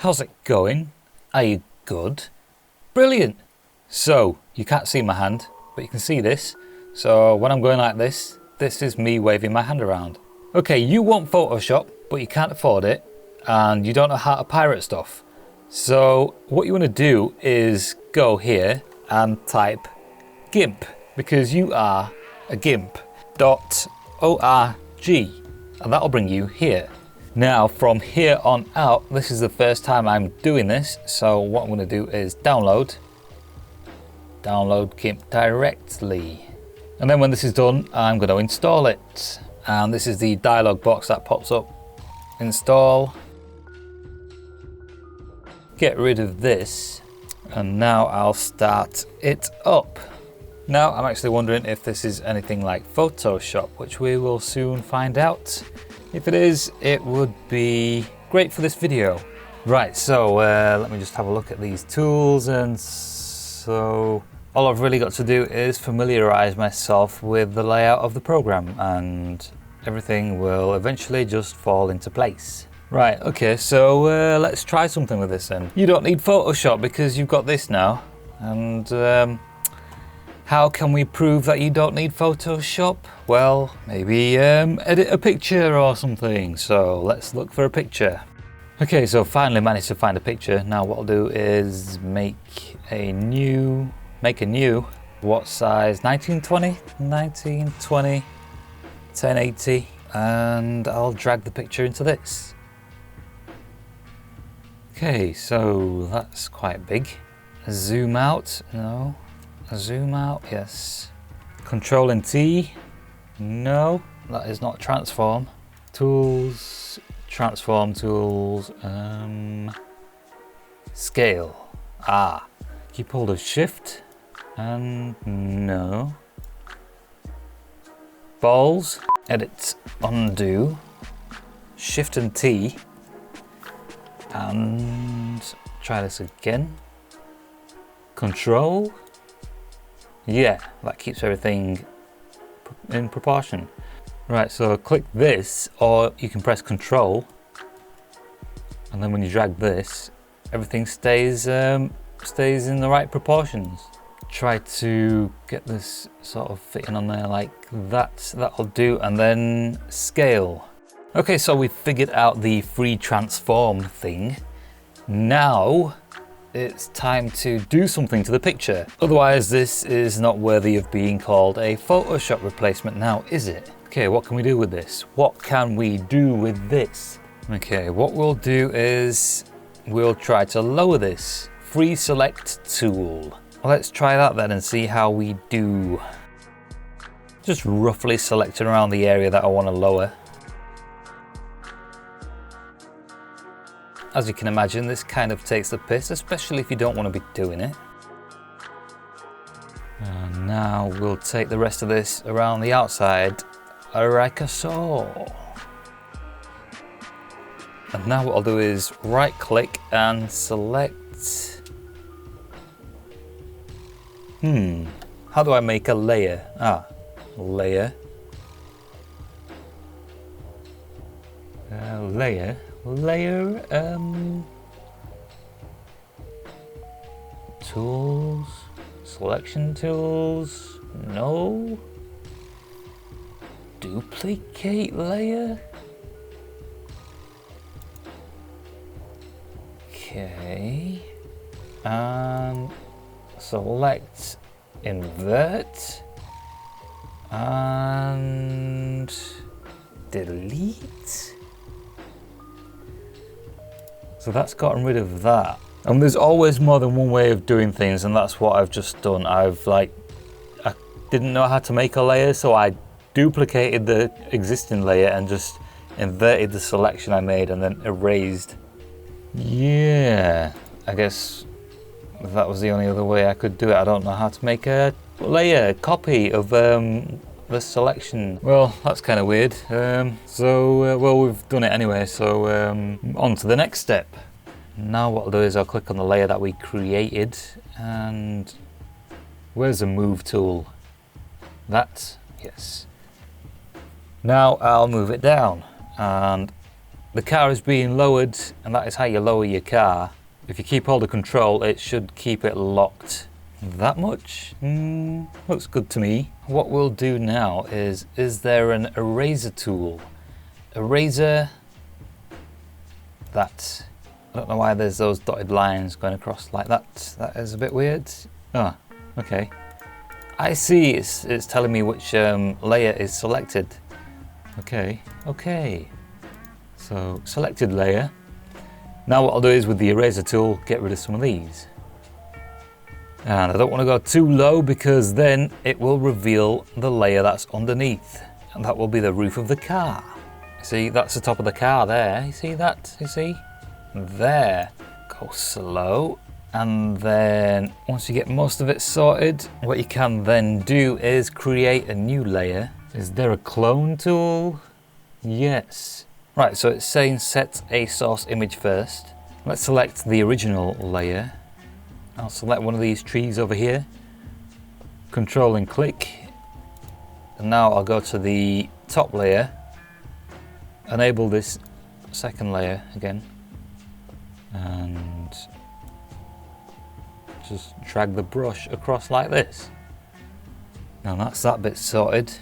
How's it going? Are you good? Brilliant! So, you can't see my hand, but you can see this. So when I'm going like this, this is me waving my hand around. Okay, you want Photoshop, but you can't afford it, and you don't know how to pirate stuff. So what you want to do is go here and type GIMP, because you are a GIMP.org, and that'll bring you here. Now from here on out, this is the first time I'm doing this, so what I'm going to do is download GIMP directly. And then when this is done, I'm going to install it. And this is the dialog box that pops up. Install. Get rid of this. And now I'll start it up. Now I'm actually wondering if this is anything like Photoshop, which we will soon find out. If it is, it would be great for this video. Right, so let me just have a look at these tools. And so all I've really got to do is familiarize myself with the layout of the program, and everything will eventually just fall into place. Right, okay, so let's try something with this then. You don't need Photoshop because you've got this now. And how can we prove that you don't need Photoshop? Well, maybe edit a picture or something. So let's look for a picture. Okay, so finally managed to find a picture. Now what I'll do is make a new, what size? 1920, 1080, and I'll drag the picture into this. Okay, so that's quite big. Zoom out, no. Zoom out, yes. Control and T, no, that is not transform. Tools, transform tools, scale, keep hold of shift, and no. Balls, edit, undo, shift and T, and try this again. Control, yeah, that keeps everything in proportion. Right, so click this, or you can press Control, and then when you drag this, everything stays in the right proportions. Try to get this sort of fitting on there like that. That'll do, and then scale. Okay, so we've figured out the free transform thing. Now it's time to do something to the picture. Otherwise, this is not worthy of being called a Photoshop replacement now, is it? Okay, what can we do with this? What can we do with this? Okay, what we'll do is we'll try to lower this. Free select tool. Well, let's try that then and see how we do. Just roughly selecting around the area that I want to lower. As you can imagine, this kind of takes the piss, especially if you don't want to be doing it. And now we'll take the rest of this around the outside like so. And now what I'll do is right click and select. How do I make a layer? Layer. Layer, tools, selection tools, no. Duplicate layer. Okay, and select invert and delete. So that's gotten rid of that. And there's always more than one way of doing things, and that's what I've just done. I didn't know how to make a layer, so I duplicated the existing layer and just inverted the selection I made and then erased. Yeah, I guess that was the only other way I could do it. I don't know how to make a layer copy of the selection. Well, that's kind of weird. Well, we've done it anyway, so on to the next step. Now what I'll do is I'll click on the layer that we created, and where's the move tool? That, yes. Now I'll move it down, and the car is being lowered, and that is how you lower your car. If you keep hold of control, it should keep it locked. That much? Looks good to me. What we'll do now is there an eraser tool? Eraser, that. I don't know why there's those dotted lines going across like that. That is a bit weird. Ah, okay. I see, it's telling me which layer is selected. Okay, okay. So, selected layer. Now what I'll do is with the eraser tool, get rid of some of these. And I don't want to go too low because then it will reveal the layer that's underneath. And that will be the roof of the car. See, that's the top of the car there. You see that? You see? There. Go slow. And then once you get most of it sorted, what you can then do is create a new layer. Is there a clone tool? Yes. Right, so it's saying set a source image first. Let's select the original layer. I'll select one of these trees over here. Control and click. And now I'll go to the top layer. Enable this second layer again. And just drag the brush across like this. Now that's that bit sorted.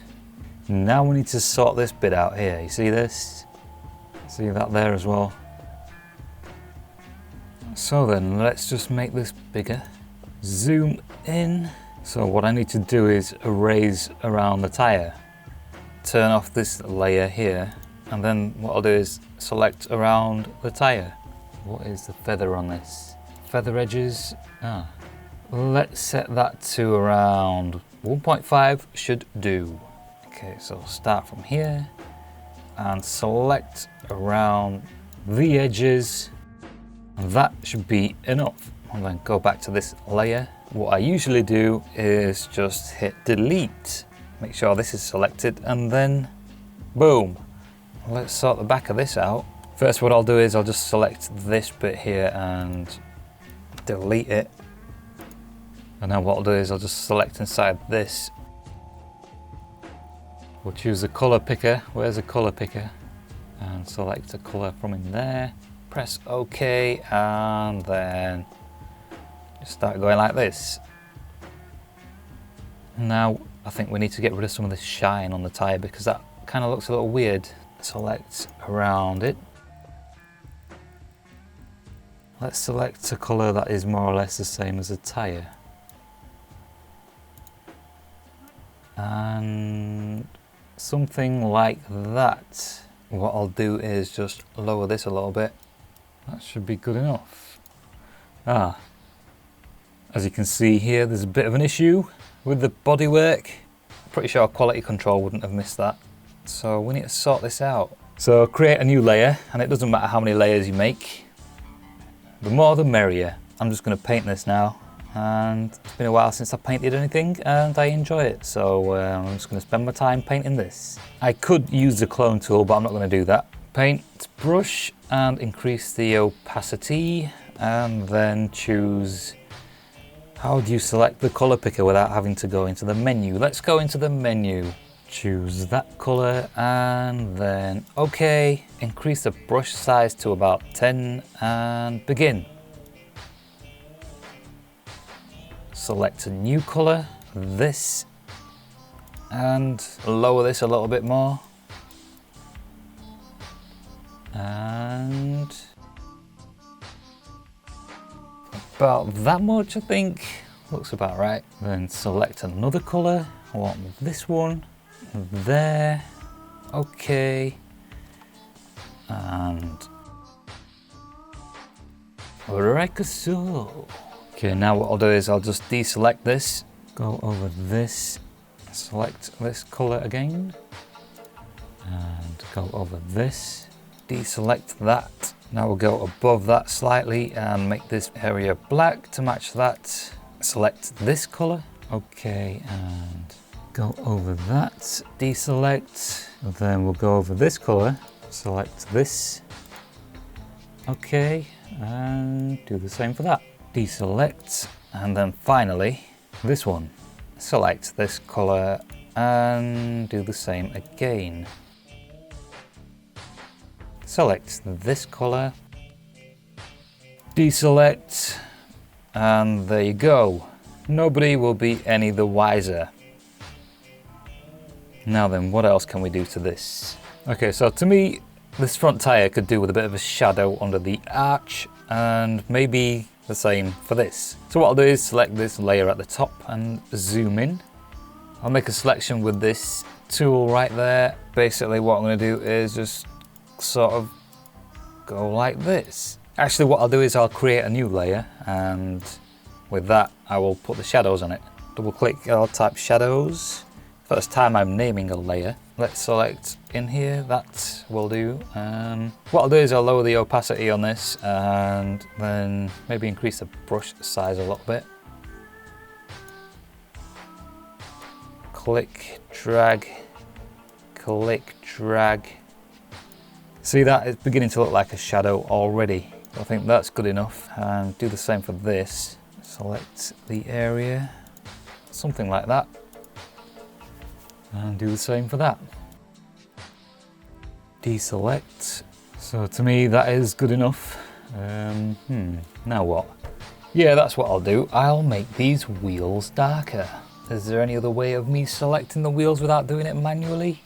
Now we need to sort this bit out here. You see this? See that there as well? So then let's just make this bigger. Zoom in. So what I need to do is erase around the tyre. Turn off this layer here. And then what I'll do is select around the tyre. What is the feather on this? Feather edges. Let's set that to around 1.5 should do. Okay, so start from here and select around the edges. That should be enough. And then go back to this layer. What I usually do is just hit delete. Make sure this is selected and then boom. Let's sort the back of this out. First what I'll do is I'll just select this bit here and delete it. And then what I'll do is I'll just select inside this. We'll choose the color picker. Where's the color picker? And select a color from in there. Press OK and then just start going like this. Now I think we need to get rid of some of this shine on the tyre because that kind of looks a little weird. Select around it. Let's select a colour that is more or less the same as the tyre. And something like that. What I'll do is just lower this a little bit. That should be good enough. As you can see here, there's a bit of an issue with the bodywork. Pretty sure quality control wouldn't have missed that. So we need to sort this out. So create a new layer, and it doesn't matter how many layers you make. The more the merrier. I'm just going to paint this now. And it's been a while since I painted anything and I enjoy it. So I'm just going to spend my time painting this. I could use the clone tool, but I'm not going to do that. Paint brush and increase the opacity, and then choose, how do you select the color picker without having to go into the menu? Let's go into the menu. Choose that color and then OK. Increase the brush size to about 10 and begin. Select a new color, this, and lower this a little bit more. And about that much, I think. Looks about right. Then select another color. I want this one. There. Okay. And like so. Okay, now what I'll do is I'll just deselect this, go over this, select this color again, and go over this, deselect that. Now we'll go above that slightly and make this area black to match that. Select this color, okay, and go over that, deselect, and then we'll go over this color, select this, okay, and do the same for that. Deselect, and then finally this one. Select this color and do the same again. select this color, deselect, and there you go. Nobody will be any the wiser. Now then, what else can we do to this? Okay, so to me, this front tire could do with a bit of a shadow under the arch, and maybe the same for this. So what I'll do is select this layer at the top and zoom in. I'll make a selection with this tool right there. Basically what I'm going to do is just sort of go like this. Actually what I'll do is I'll create a new layer, and with that I will put the shadows on it. Double click, I'll type shadows. First time I'm naming a layer. Let's select in here, that will do. What I'll do is I'll lower the opacity on this and then maybe increase the brush size a little bit. Click, drag, click, drag. See that? It's beginning to look like a shadow already. I think that's good enough. And do the same for this. Select the area, something like that. And do the same for that. Deselect. So to me that is good enough. Now what? Yeah, that's what I'll do. I'll make these wheels darker. Is there any other way of me selecting the wheels without doing it manually?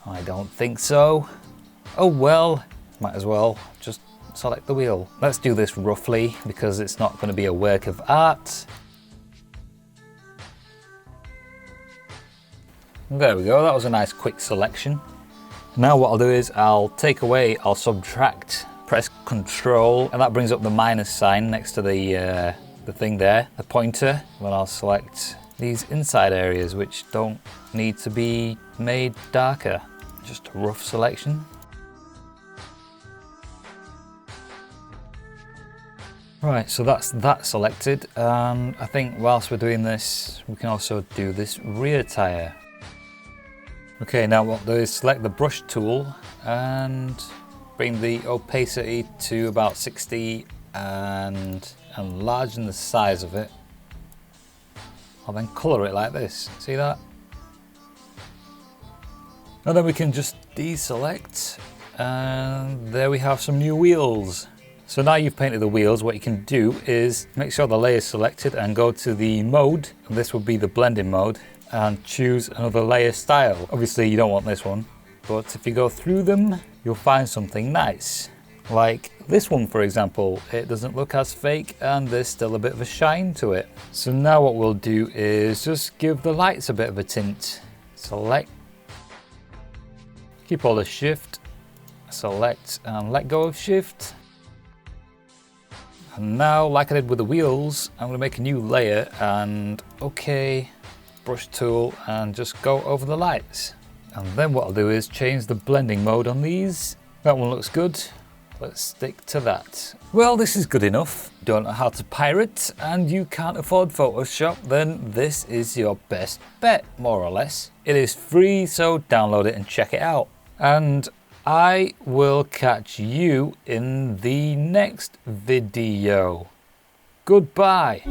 I don't think so. Oh well, might as well just select the wheel. Let's do this roughly because it's not going to be a work of art. There we go, that was a nice quick selection. Now what I'll do is I'll subtract, press Control, and that brings up the minus sign next to the thing there, the pointer. Then I'll select these inside areas which don't need to be made darker. Just a rough selection. Right, so that's that selected, and I think whilst we're doing this, we can also do this rear tyre. Okay, now what I'll do is select the brush tool and bring the opacity to about 60 and enlarge the size of it. I'll then colour it like this, see that? And then we can just deselect, and there we have some new wheels. So now you've painted the wheels, what you can do is make sure the layer is selected and go to the mode. This will be the blending mode, and choose another layer style. Obviously you don't want this one, but if you go through them, you'll find something nice. Like this one, for example, it doesn't look as fake and there's still a bit of a shine to it. So now what we'll do is just give the lights a bit of a tint. Select, keep all the shift, select and let go of shift. And now, like I did with the wheels, I'm going to make a new layer and okay, brush tool and just go over the lights. And then what I'll do is change the blending mode on these. That one looks good. Let's stick to that. Well, this is good enough. Don't know how to pirate and you can't afford Photoshop, then this is your best bet, more or less. It is free, so download it and check it out. And I will catch you in the next video. Goodbye.